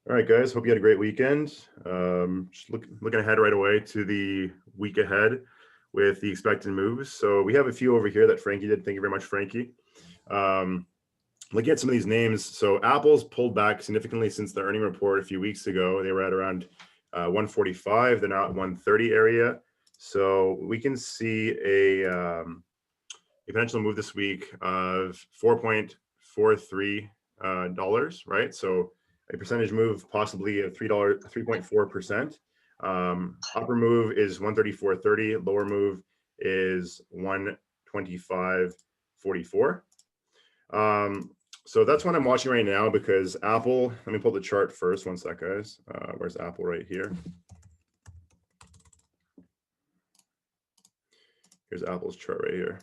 All right, guys. Hope you had a great weekend. Just looking ahead right away to the week ahead with the expected moves. So we have a few over here that Frankie did. Thank you very much, Frankie. Um, Looking at some of these names. So Apple's pulled back significantly since the earning report a few weeks ago. They were at around 145. They're now at 130 area. So we can see a potential move this week of 4.43 dollars, right? So a percentage move possibly of $3, 3.4%. Upper move is 134.30. Lower move is 125.44. So that's what I'm watching right now because Apple, let me pull the chart first. One sec, guys. Where's Apple right here? Here's Apple's chart right here.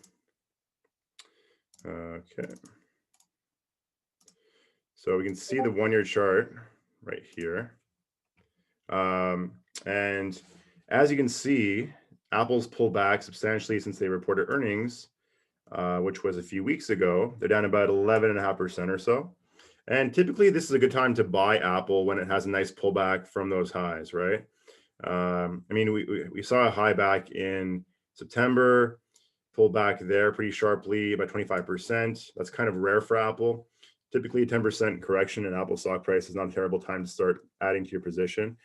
Okay. So we can see the 1-year chart right here. And as you can see, Apple's pulled back substantially since they reported earnings, which was a few weeks ago. They're down about 11.5% or so. And typically this is a good time to buy Apple when it has a nice pullback from those highs, right? I mean, we saw a high back in September, pulled back there pretty sharply, about 25%. That's kind of rare for Apple. Typically a 10% correction in Apple stock price is not a terrible time to start adding to your position.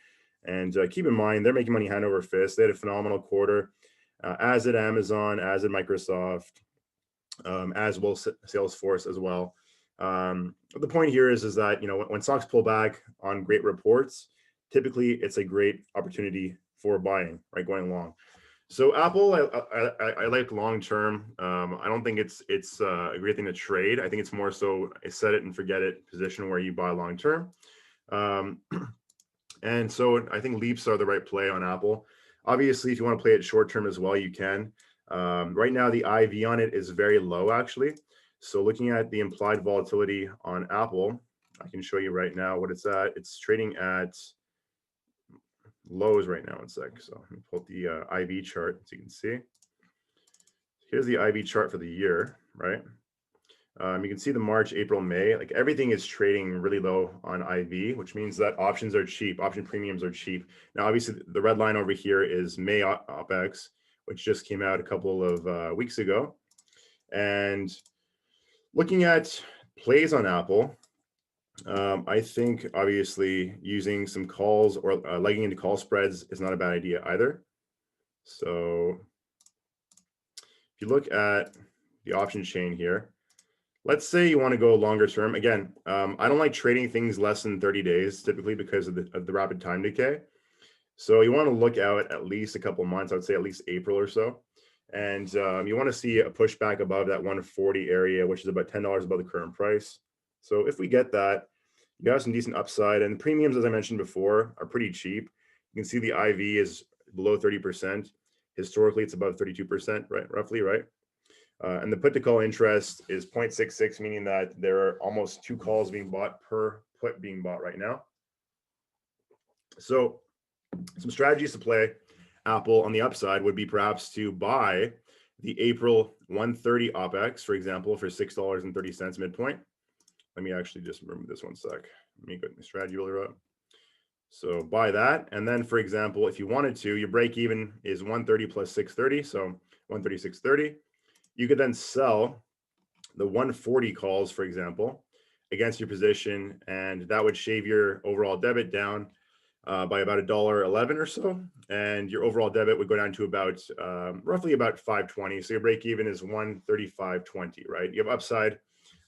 And keep in mind, they're making money hand over fist. They had a phenomenal quarter, as did Amazon, as did Microsoft, as well Salesforce as well. The point here is that, you know, when stocks pull back on great reports, typically it's a great opportunity for buying, right, going long. So Apple, I like long term. I don't think it's a great thing to trade. I think it's more so a set it and forget it position where you buy long term. And so I think leaps are the right play on Apple. Obviously, if you want to play it short term as well, you can. Right now, the IV on it is very low, actually. So looking at the implied volatility on Apple, I can show you right now what it's at. It's trading at lows right now. One sec. So let me pull up the IV chart so you can see. Here's the IV chart for the year, right? You can see the March, April, May, like everything is trading really low on IV, which means that options are cheap, option premiums are cheap. Now, obviously, the red line over here is May OPEX, which just came out a couple of weeks ago. And looking at plays on Apple, I think obviously using some calls or legging into call spreads is not a bad idea either. So if you look at the option chain here, let's say you want to go longer term. Again, I don't like trading things less than 30 days typically because of the rapid time decay. So you want to look out at least a couple of months. I would say at least April or so. And you want to see a pushback above that 140 area, which is about $10 above the current price. So if we get that, you got some decent upside. And the premiums, as I mentioned before, are pretty cheap. You can see the IV is below 30%. Historically, it's above 32%, right? Roughly, right? And the put to call interest is 0.66, meaning that there are almost 2 calls being bought per put being bought right now. So some strategies to play Apple on the upside would be perhaps to buy the April 130 OPEX, for example, for $6.30 midpoint. Let me actually just remove this one sec. Let me get my strategy builder up. So buy that. And then, for example, if you wanted to, your break even is 130 plus 630. So 136.30. You could then sell the 140 calls, for example, against your position, and that would shave your overall debit down by about $1.11 or so, and your overall debit would go down to about roughly about 520. So your break even is 135.20, right? You have upside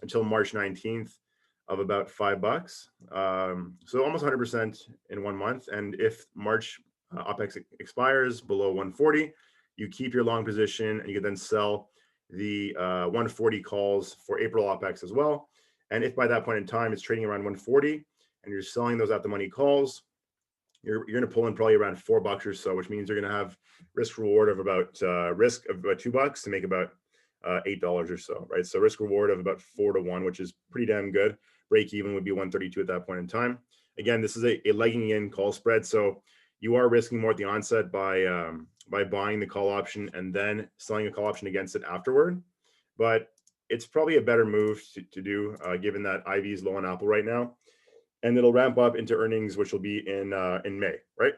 until March 19th of about $5. So almost 100% in 1 month. And if March OPEX expires below 140, you keep your long position and you can then sell the 140 calls for April OPEX as well. And if by that point in time it's trading around 140 and you're selling those at the money calls, you're going to pull in probably around $4 or so, which means you're going to have risk reward of about risk of about $2 to make about $8 or so, right? So risk reward of about 4 to 1, which is pretty damn good. Break even would be 132 at that point in time. Again, this is a legging in call spread, so you are risking more at the onset by buying the call option and then selling a call option against it afterward. But it's probably a better move to do given that IV is low on Apple right now. and it'll ramp up into earnings, which will be in May, right?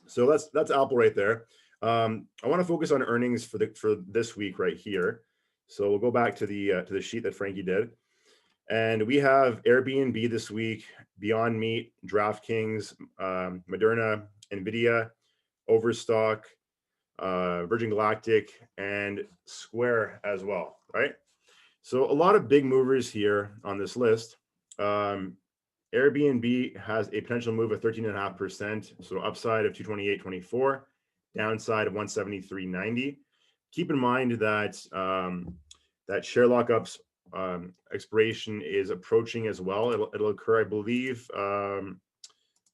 So that's Aapl right there. I want to focus on earnings for this week right here. So we'll go back to the sheet that Frankie did, and we have Airbnb this week, Beyond Meat, DraftKings, Moderna, Nvidia, Overstock, Virgin Galactic, and Square as well, right? So a lot of big movers here on this list. Airbnb has a potential move of 13.5%, so upside of 228.24, downside of 173.90. Keep in mind that that share lockups expiration is approaching as well. It'll occur, I believe,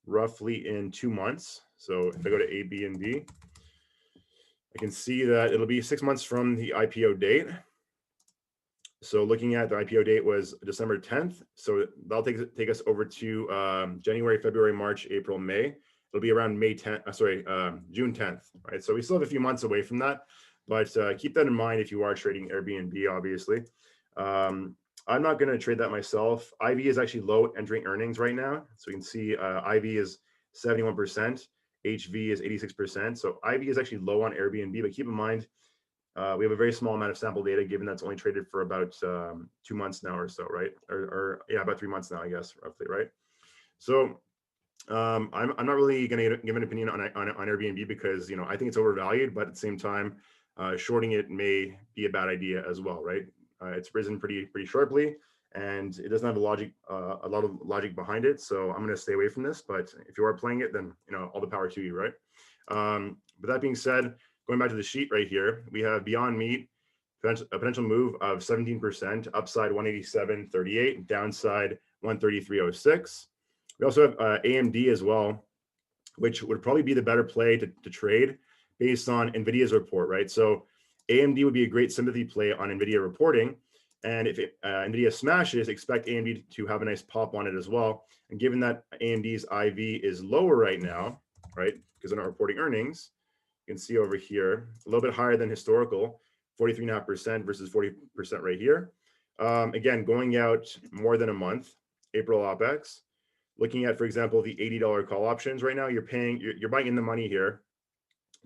roughly in 2 months. So if I go to Airbnb, I can see that it'll be 6 months from the IPO date. So looking at the IPO date was December 10th. So that'll take us over to January, February, March, April, May. It'll be around June 10th, right? So we still have a few months away from that, but keep that in mind if you are trading Airbnb, obviously. I'm not going to trade that myself. IV is actually low entering earnings right now. So you can see IV is 71%, HV is 86%. So IV is actually low on Airbnb, but keep in mind, we have a very small amount of sample data, given that's only traded for about 2 months now or so, right? Or yeah, about 3 months now, I guess, roughly, right? So I'm not really going to give an opinion on Airbnb because, you know, I think it's overvalued, but at the same time, shorting it may be a bad idea as well, right? It's risen pretty sharply, and it doesn't have a lot of logic behind it. So I'm going to stay away from this. But if you are playing it, then, you know, all the power to you, right? But that being said, going back to the sheet right here, we have Beyond Meat, a potential move of 17%, upside 187.38, downside 133.06. We also have AMD as well, which would probably be the better play to trade based on NVIDIA's report, right? So AMD would be a great sympathy play on NVIDIA reporting. And if NVIDIA smashes, expect AMD to have a nice pop on it as well. And given that AMD's IV is lower right now, right, because they're not reporting earnings, you can see over here, a little bit higher than historical, 43.5% versus 40% right here. Again, going out more than a month, April OPEX. Looking at, for example, the $80 call options right now, you're buying in the money here,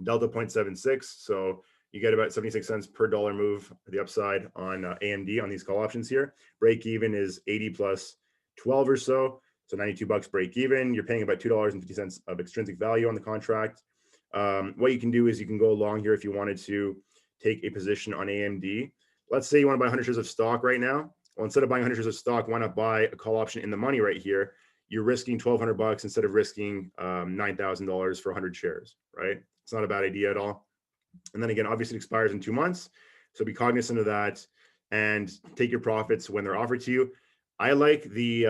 delta 0.76. So you get about 76 cents per dollar move to the upside on AMD on these call options here. Break even is 80 plus 12 or so. So $92 break even. You're paying about $2.50 of extrinsic value on the contract. What you can do is you can go along here if you wanted to take a position on AMD. Let's say you want to buy 100 shares of stock right now. Well, instead of buying 100 shares of stock, why not buy a call option in the money right here? You're risking $1,200 instead of risking $9,000 for 100 shares, right? It's not a bad idea at all. And then again, obviously it expires in 2 months. So be cognizant of that and take your profits when they're offered to you. I like the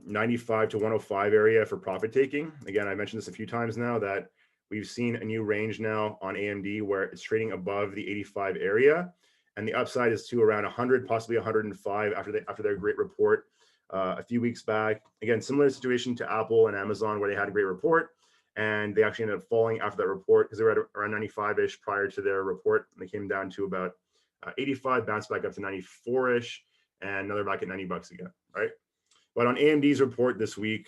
95 to 105 area for profit taking. Again, I mentioned this a few times now that we've seen a new range now on AMD where it's trading above the 85 area. And the upside is to around 100, possibly 105 after their great report a few weeks back. Again, similar situation to Apple and Amazon where they had a great report and they actually ended up falling after that report because they were at around 95-ish prior to their report. And they came down to about 85, bounced back up to 94-ish, and now they're back at $90 again, right? But on AMD's report this week,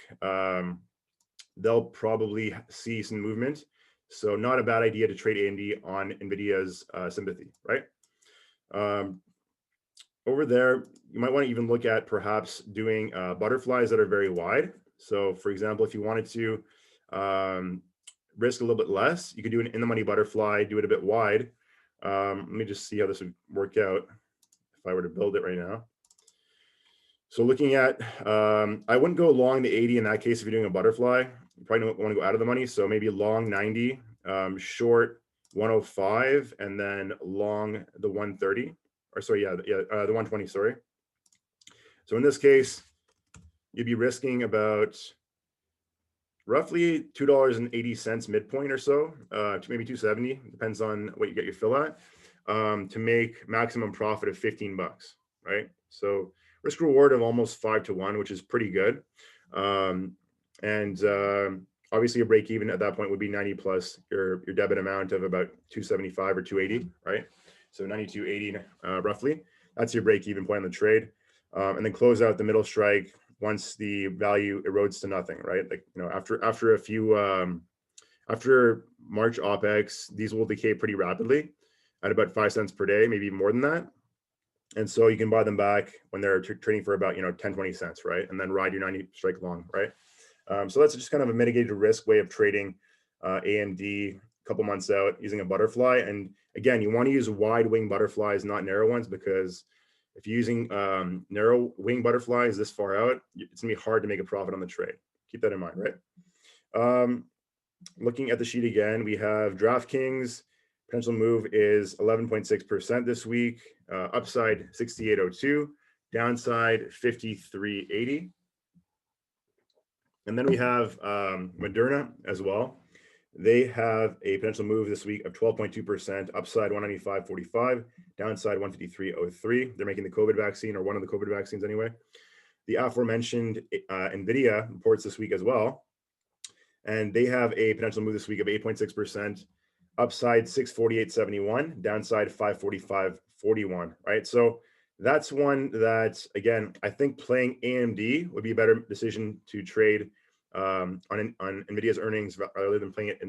they'll probably see some movement. So not a bad idea to trade AMD on NVIDIA's sympathy, right? Over there, you might want to even look at perhaps doing butterflies that are very wide. So for example, if you wanted to risk a little bit less, you could do an in the money butterfly, do it a bit wide. Let me just see how this would work out if I were to build it right now. So looking at, I wouldn't go long the 80 in that case if you're doing a butterfly. You probably don't want to go out of the money. So maybe long 90, short 105, and then long the 130. Or sorry, the 120, sorry. So in this case, you'd be risking about roughly $2.80 midpoint or so, to maybe $2.70, depends on what you get your fill at, to make maximum profit of $15, right? So risk reward of almost 5 to 1, which is pretty good. Obviously your break even at that point would be 90 plus your debit amount of about 275 or 280, right? So 92.80 roughly. That's your break even point on the trade. And then close out the middle strike once the value erodes to nothing, right? Like, you know, after a few after March OPEX, these will decay pretty rapidly at about 5 cents per day, maybe more than that. And so you can buy them back when they're trading for about, you know, 10, 20 cents, right? And then ride your 90 strike long, right? So that's just kind of a mitigated risk way of trading AMD a couple months out using a butterfly. And again, you want to use wide wing butterflies, not narrow ones, because if you're using narrow wing butterflies this far out, it's gonna be hard to make a profit on the trade. Keep that in mind, right? Looking at the sheet again, we have DraftKings. Potential move is 11.6% this week. Upside 68.02, downside 53.80. And then we have Moderna as well. They have a potential move this week of 12.2%, upside 195.45, downside 153.03. They're making the COVID vaccine, or one of the COVID vaccines anyway. The aforementioned NVIDIA reports this week as well. And they have a potential move this week of 8.6%, upside 648.71, downside 545.41, right? So that's one that, again, I think playing AMD would be a better decision to trade on NVIDIA's earnings rather than playing it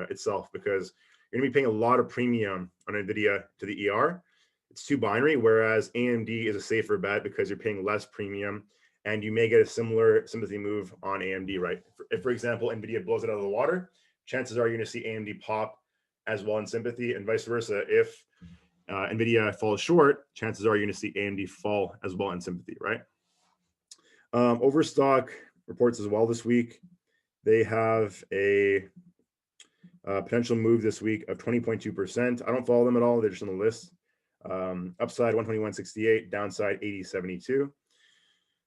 itself, because you're going to be paying a lot of premium on NVIDIA to the ER. It's too binary, whereas AMD is a safer bet because you're paying less premium and you may get a similar sympathy move on AMD, right? If, for example, NVIDIA blows it out of the water, chances are you're going to see AMD pop as well in sympathy, and vice versa. If NVIDIA falls short, chances are you're going to see AMD fall as well in sympathy, right? Overstock reports as well this week. They have a potential move this week of 20.2%. I don't follow them at all. They're just on the list. Upside 121.68, downside 80.72.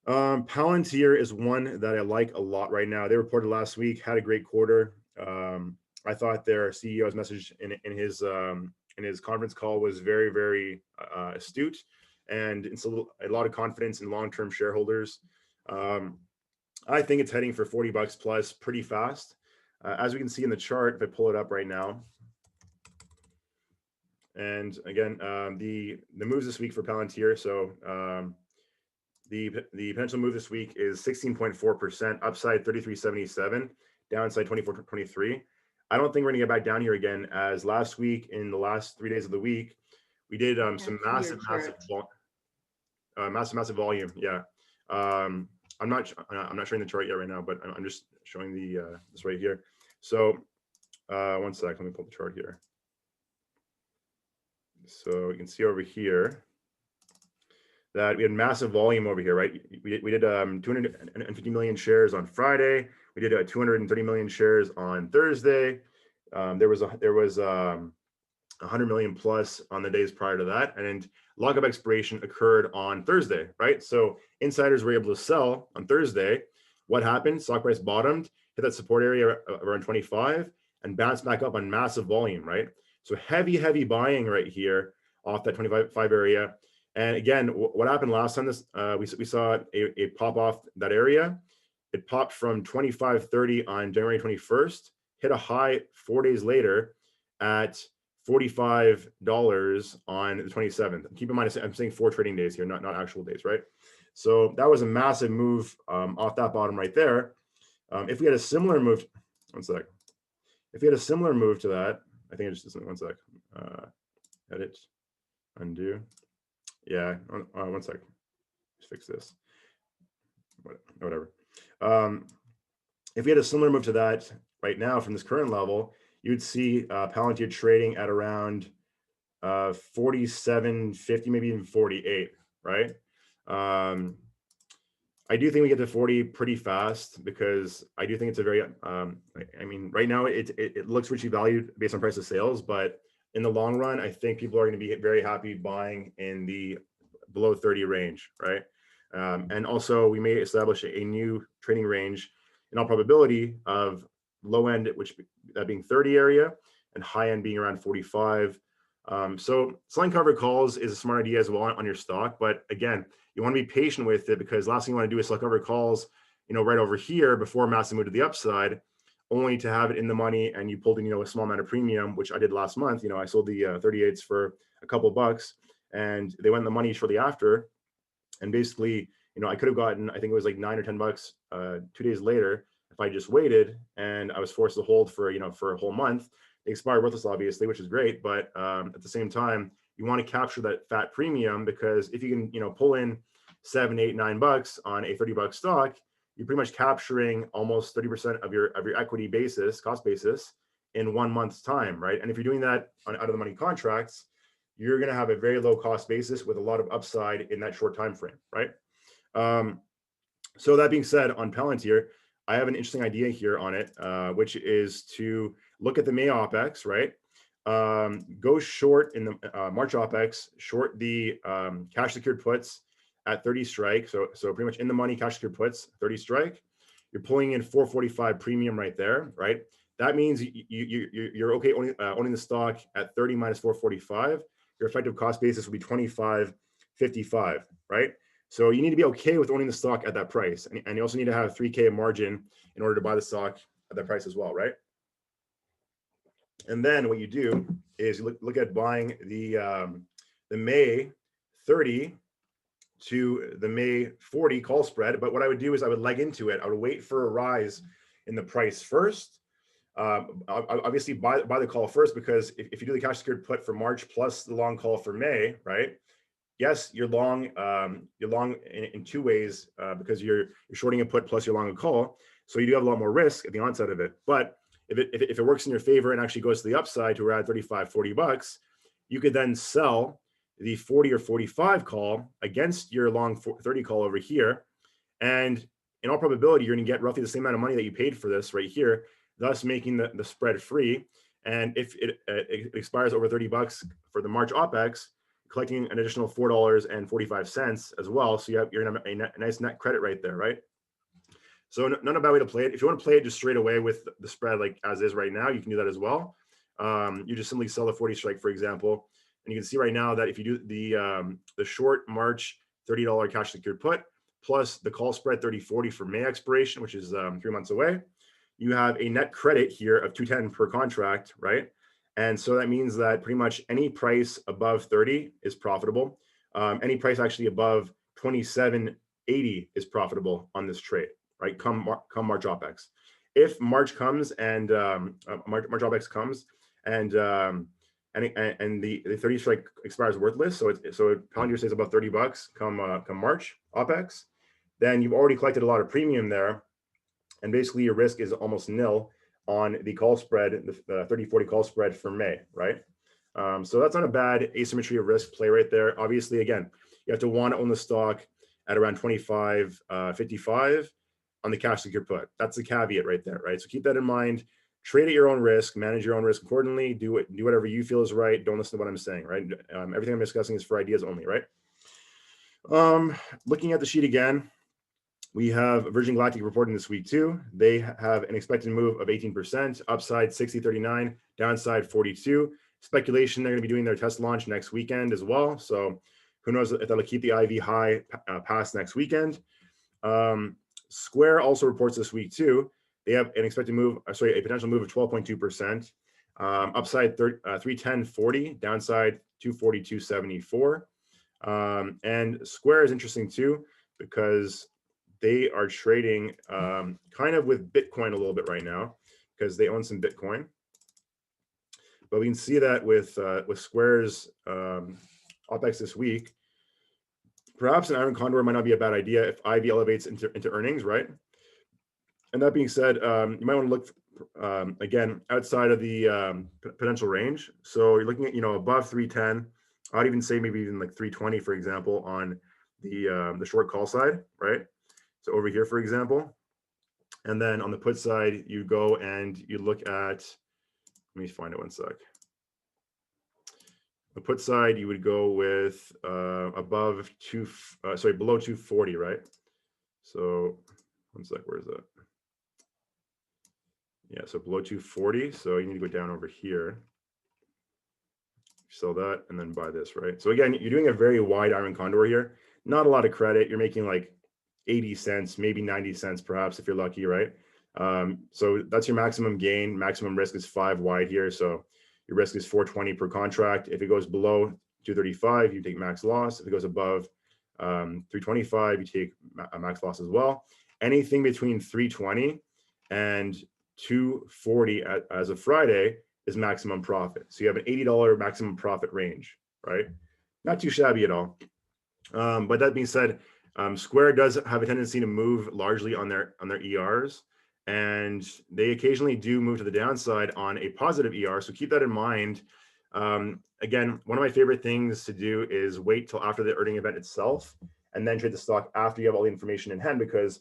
Palantir is one that I like a lot right now. They reported last week, had a great quarter. I thought their CEO's message in his conference call was very, very astute, and instilled a lot of confidence in long-term shareholders. I think it's heading for 40 bucks plus pretty fast. As we can see in the chart, if I pull it up right now. And again, the moves this week for Palantir. So the potential move this week is 16.4%, upside 33.77, downside 24.23. I don't think we're gonna get back down here again, as last week, in the last 3 days of the week, we did some massive volume. Yeah. I'm not showing the chart yet right now, but I'm just showing the this right here. So one sec, let me pull the chart here. So you can see over here that we had massive volume over here, right? We did 250 million shares on Friday. We did 230 million shares on Thursday. There was 100 million plus on the days prior to that, and lockup expiration occurred on Thursday, right? So insiders were able to sell on Thursday. What happened? Stock price bottomed, hit that support area around 25, and bounced back up on massive volume, right? So heavy buying right here off that 25 area. And again, what happened last time we saw a pop off that area. It popped from 25.30 on January 21st, hit a high 4 days later at $45 on the 27th. Keep in mind, I'm saying 4 trading days here, not actual days, right? So that was a massive move off that bottom right there. If we had a similar move, one sec. If we had a similar move to that, I think I just, one sec. Edit, undo. Yeah, one sec. Just fix this. Whatever. If we had a similar move to that right now from this current level, you'd see Palantir trading at around 47.50, maybe even 48, right? I do think we get to 40 pretty fast, because I do think it's a very, I mean, right now it looks richly valued based on price of sales, but in the long run, I think people are going to be very happy buying in the below 30 range, right? And also we may establish a new trading range in all probability of low end, which that being 30 area, and high end being around 45. So selling covered calls is a smart idea as well on your stock, but again, you want to be patient with it, because last thing you want to do is sell covered calls, you know, right over here before massive move to the upside, only to have it in the money and you pulled in, you know, a small amount of premium, which I did last month. You know, I sold the 38s for a couple bucks, and they went in the money shortly after. And basically, I could have gotten, I think it was like $9 or $10 2 days later if I just waited, and I was forced to hold for, for a whole month. They expire worthless, obviously, which is great, but at the same time, you want to capture that fat premium, because if you can, pull in $7, $8, $9 on a $30 stock, you're pretty much capturing almost 30% of your equity basis, cost basis, in 1 month's time, right? And if you're doing that on out of the money contracts, you're going to have a very low cost basis with a lot of upside in that short time frame, right? So that being said, on Palantir, I have an interesting idea here on it, which is to look at the May OPEX, right? Go short in the March OPEX, short the cash secured puts at 30 strike. So pretty much in the money cash secured puts, 30 strike. You're pulling in 445 premium right there, right? That means you're okay owning the stock at 30 minus 445. Your effective cost basis will be 25.55, right? So you need to be okay with owning the stock at that price. And you also need to have 3K margin in order to buy the stock at that price as well, right? And then what you do is you look at buying the May 30 to the May 40 call spread. But what I would do is I would leg into it. I would wait for a rise in the price first. Obviously buy the call first, because if you do the cash secured put for March plus the long call for May, right? Yes, you're long in two ways, because you're shorting a put plus you're long a call. So you do have a lot more risk at the onset of it. But if it works in your favor and actually goes to the upside to around 35, $40, you could then sell the 40 or 45 call against your long 30 call over here. And in all probability, you're going to get roughly the same amount of money that you paid for this right here, thus making the spread free. And if it expires over $30 for the March OPEX, collecting an additional $4.45 as well. So you're going to have a nice net credit right there, right? So not a bad way to play it. If you want to play it just straight away with the spread like as is right now, you can do that as well. You just simply sell the 40 strike, for example. And you can see right now that if you do the short March $30 cash secured put plus the call spread 30/40 for May expiration, which is 3 months away, you have a net credit here of 210 per contract, right? And so that means that pretty much any price above 30 is profitable. Any price actually above 27.80 is profitable on this trade, right? Come March OPEX. If March comes and March OPEX comes and the 30 strike expires worthless, so Palantir stays above $30 come March OPEX, then you've already collected a lot of premium there, and basically your risk is almost nil on the call spread, the 30/40 call spread for May, right? So that's not a bad asymmetry of risk play right there. Obviously, again, you have to want to own the stock at around 25.55 on the cash secured put. That's the caveat right there, right? So keep that in mind. Trade at your own risk, manage your own risk accordingly. Do whatever you feel is right. Don't listen to what I'm saying, right? Everything I'm discussing is for ideas only, right? Looking at the sheet again, we have Virgin Galactic reporting this week too. They have an expected move of 18%, upside 60.39, downside 42. Speculation they're going to be doing their test launch next weekend as well. So who knows if that'll keep the IV high past next weekend. Square also reports this week too. They have an expected move, a potential move of 12.2%, upside 310.40, downside 242.74. And Square is interesting too, because they are trading kind of with Bitcoin a little bit right now, because they own some Bitcoin. But we can see that with Square's OPEX this week, perhaps an iron condor might not be a bad idea if IV elevates into earnings, right? And that being said, you might want to look again outside of the potential range. So you're looking at above 310. I'd even say maybe even like 320, for example, on the short call side, right? So over here, for example, and then on the put side, you go and you look at. Let me find it one sec. The put side, you would go with below 240, right? So one sec, where is that? Yeah, so below 240. So you need to go down over here. Sell that and then buy this, right? So again, you're doing a very wide iron condor here. Not a lot of credit. You're making like 80 cents, maybe 90 cents, perhaps, if you're lucky, right? So that's your maximum gain. Maximum risk is 5 wide here. So your risk is 420 per contract. If it goes below 235, you take max loss. If it goes above 325, you take a max loss as well. Anything between 320 and 240 as of Friday is maximum profit. So you have an $80 maximum profit range, right? Not too shabby at all. But that being said, Square does have a tendency to move largely on their ERs, and they occasionally do move to the downside on a positive ER. So keep that in mind. Again, one of my favorite things to do is wait till after the earning event itself, and then trade the stock after you have all the information in hand. Because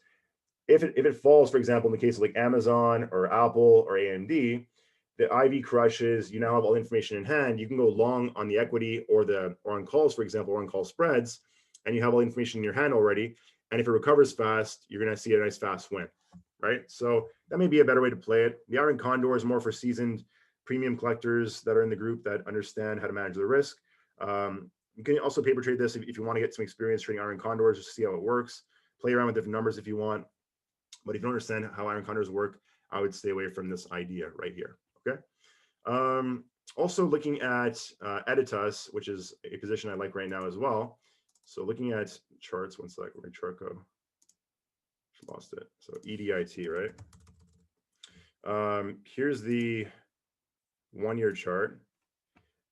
if it falls, for example, in the case of like Amazon or Apple or AMD, the IV crushes, you now have all the information in hand, you can go long on the equity or on calls, for example, or on call spreads, and you have all the information in your hand already. And if it recovers fast, you're going to see a nice fast win, right? So that may be a better way to play it. The Iron Condor is more for seasoned premium collectors that are in the group that understand how to manage the risk. You can also paper trade this if you want to get some experience trading Iron Condors, just to see how it works. Play around with different numbers if you want. But if you don't understand how Iron Condors work, I would stay away from this idea right here. Okay. Also looking at Editas, which is a position I like right now as well. So looking at charts, one sec, where my chart go? Lost it. So EDIT, right? Here's the 1 year chart.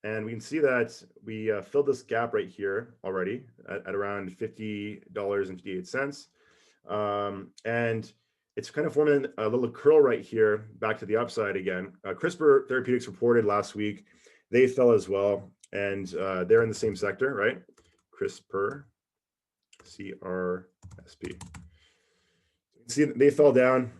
And we can see that we filled this gap right here already at around $50.58. And it's kind of forming a little curl right here back to the upside again. Crispr Therapeutics reported last week. They fell as well. And they're in the same sector, right? Crispr, CRSP. See, they fell down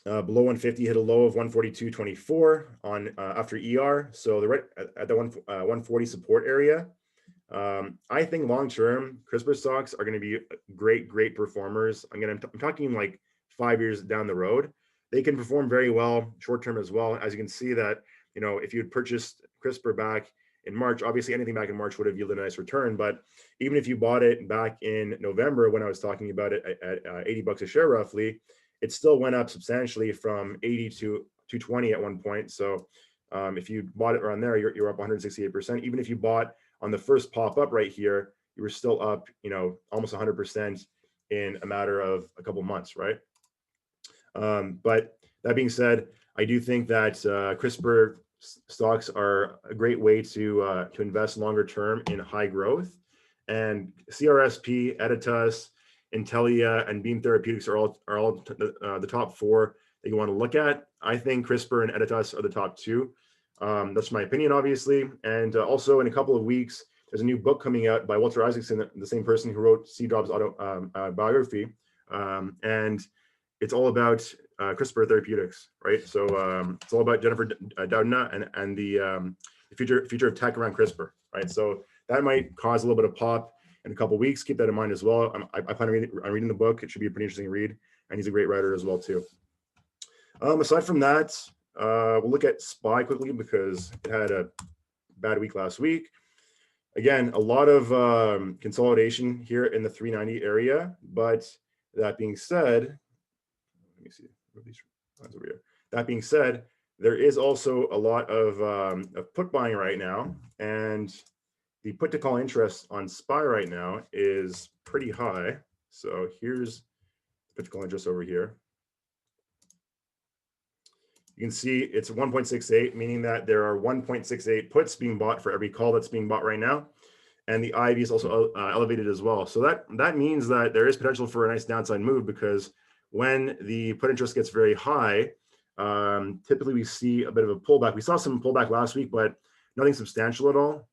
below 150, hit a low of 142.24 on after ER. So they're right at the 140 support area. I think long term, Crispr stocks are going to be great performers. I'm talking like 5 years down the road. They can perform very well short term as well. As you can see that, you know, if you had purchased Crispr back in March, obviously anything back in March would have yielded a nice return. But even if you bought it back in November, when I was talking about it at $80 a share roughly, it still went up substantially from 80 to 220 at one point. So if you bought it around there, you're up 168%. Even if you bought on the first pop up right here, you were still up, you know, almost 100% in a matter of a couple months, right? But that being said, I do think that Crispr stocks are a great way to invest longer term in high growth. And CRSP, Editas, Intellia, and Beam Therapeutics are all the top four that you want to look at. I think Crispr and Editas are the top two. That's my opinion, obviously. And also in a couple of weeks, there's a new book coming out by Walter Isaacson, the same person who wrote C. Drop's biography. And it's all about Crispr Therapeutics, right? So it's all about Jennifer Doudna and the future of tech around CRISPR, right? So that might cause a little bit of pop in a couple of weeks. Keep that in mind as well. I plan on reading the book. It should be a pretty interesting read, and he's a great writer as well too. Aside from that, we'll look at SPY quickly because it had a bad week last week. Again, a lot of consolidation here in the 390 area, but that being said, let me see these lines over here. That being said, there is also a lot of put buying right now, and the put to call interest on SPY right now is pretty high. So here's the put to call interest over here. You can see it's 1.68, meaning that there are 1.68 puts being bought for every call that's being bought right now. And the IV is also elevated as well. So that means that there is potential for a nice downside move, because when the put interest gets very high, typically we see a bit of a pullback. We saw some pullback last week, but nothing substantial at all.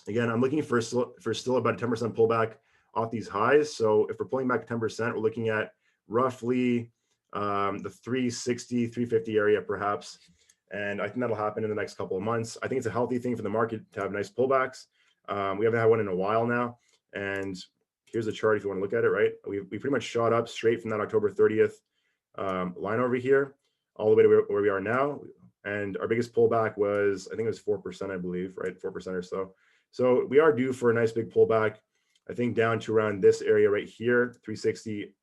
Again, I'm looking for still about a 10% pullback off these highs. So if we're pulling back 10%, we're looking at roughly the 360, 350 area perhaps. And I think that'll happen in the next couple of months. I think it's a healthy thing for the market to have nice pullbacks. We haven't had one in a while now. And here's the chart if you want to look at it, right? We pretty much shot up straight from that October 30th line over here, all the way to where we are now. And our biggest pullback was, I think it was 4%, I believe, right? 4% or so. So we are due for a nice big pullback, I think down to around this area right here, 360,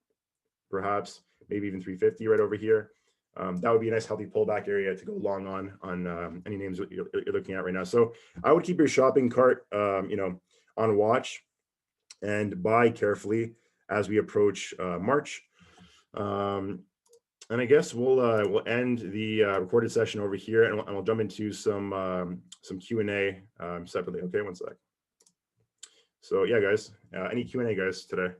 perhaps, maybe even 350 right over here. That would be a nice healthy pullback area to go long on any names you're looking at right now. So I would keep your shopping cart, on watch. and buy carefully as we approach March. And I guess we'll end the recorded session over here, and we'll jump into some Q&A separately. Okay, one sec. So yeah, guys, any Q&A, guys, today?